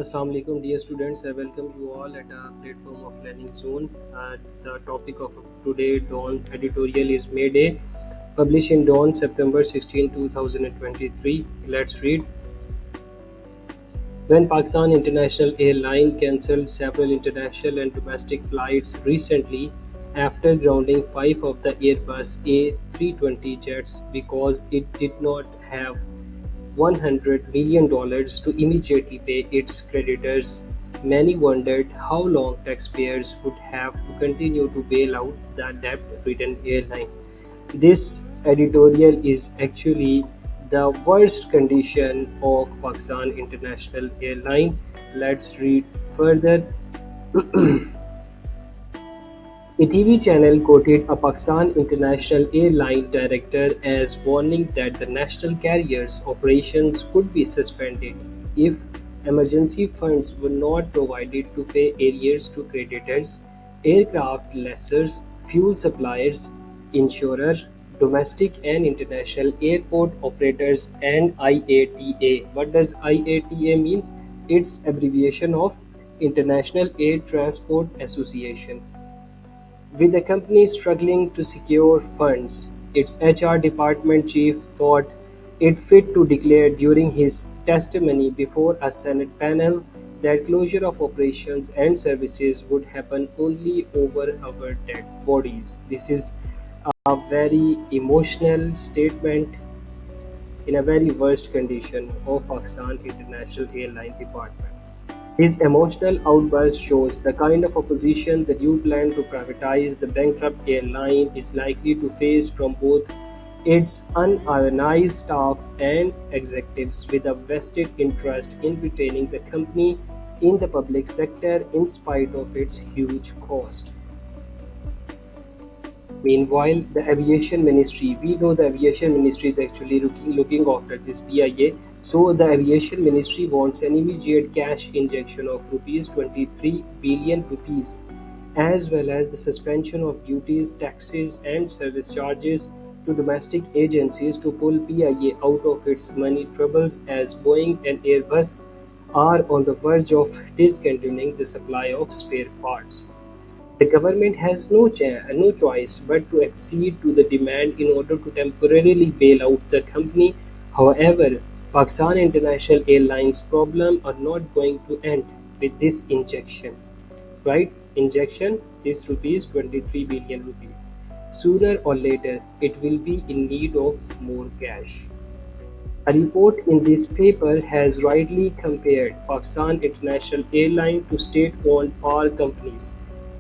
Assalamu alaikum, dear students. I welcome you all at our platform of Learning Zone. The topic of today, Dawn editorial, is Mayday, published in Dawn, September 16, 2023. Let's read. When Pakistan International Airline cancelled several international and domestic flights recently after grounding five of the Airbus A320 jets because it did not have $100 million to immediately pay its creditors, many wondered how long taxpayers would have to continue to bail out the debt-ridden airline. This editorial is actually the worst condition of Pakistan International Airline. Let's read further. A TV channel quoted a Pakistan International Airline director as warning that the national carrier's operations could be suspended if emergency funds were not provided to pay arrears to creditors, aircraft lessors, fuel suppliers, insurers, domestic and international airport operators, and IATA. What does IATA means? It's abbreviation of International Air Transport Association. With the company struggling to secure funds, its HR department chief thought it fit to declare during his testimony before a Senate panel that closure of operations and services would happen only over our dead bodies. This is a very emotional statement in a very worst condition of Pakistan International Airline Department. His emotional outburst shows the kind of opposition the new plan to privatize the bankrupt airline is likely to face from both its unorganized staff and executives with a vested interest in retaining the company in the public sector in spite of its huge cost. Meanwhile, the aviation ministry, we know the aviation ministry is actually looking after this PIA. So the aviation ministry wants an immediate cash injection of rupees 23 billion rupees, as well as the suspension of duties, taxes, and service charges to domestic agencies to pull PIA out of its money troubles as Boeing and Airbus are on the verge of discontinuing the supply of spare parts. The government has no choice but to accede to the demand in order to temporarily bail out the company. However, Pakistan International Airlines problem are not going to end with this injection, right? Injection, this rupees 23 billion rupees. Sooner or later, it will be in need of more cash. A report in this paper has rightly compared Pakistan International Airline to state-owned power companies,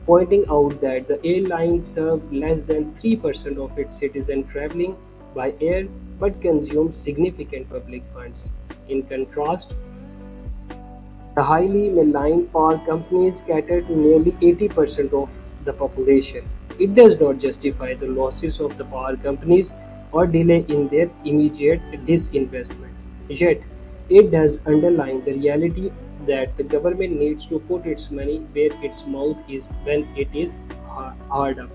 pointing out that the airline served less than 3% of its citizens traveling by air but consumed significant public funds. In contrast, the highly maligned power companies cater to nearly 80% of the population. It does not justify the losses of the power companies or delay in their immediate disinvestment. Yet, it does underline the reality that the government needs to put its money where its mouth is when it is hard up.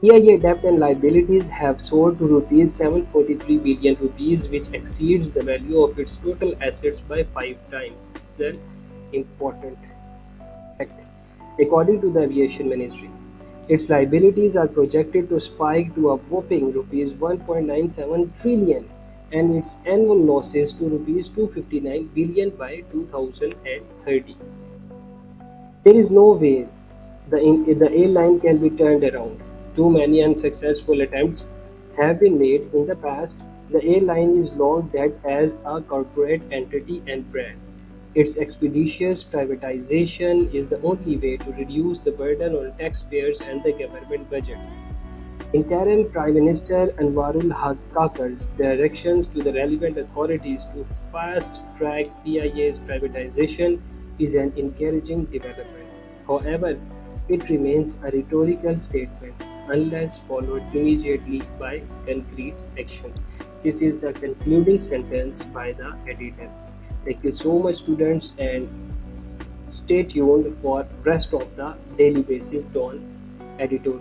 PIA debt and liabilities have soared to rupees 743 billion rupees, which exceeds the value of its total assets by 5 times. This is an important fact. According to the Aviation Ministry, its liabilities are projected to spike to a whopping rupees 1.97 trillion and its annual losses to rupees 259 billion by 2030. There is no way the airline can be turned around. Too many unsuccessful attempts have been made in the past. The airline is long dead as a corporate entity and brand. Its expeditious privatization is the only way to reduce the burden on taxpayers and the government budget. Interim Prime Minister Anwarul Haqq's directions to the relevant authorities to fast-track PIA's privatization is an encouraging development. However, it remains a rhetorical statement unless followed immediately by concrete actions. This is the concluding sentence by the editor. Thank you so much, students, and stay tuned for rest of the daily basis Dawn editorial.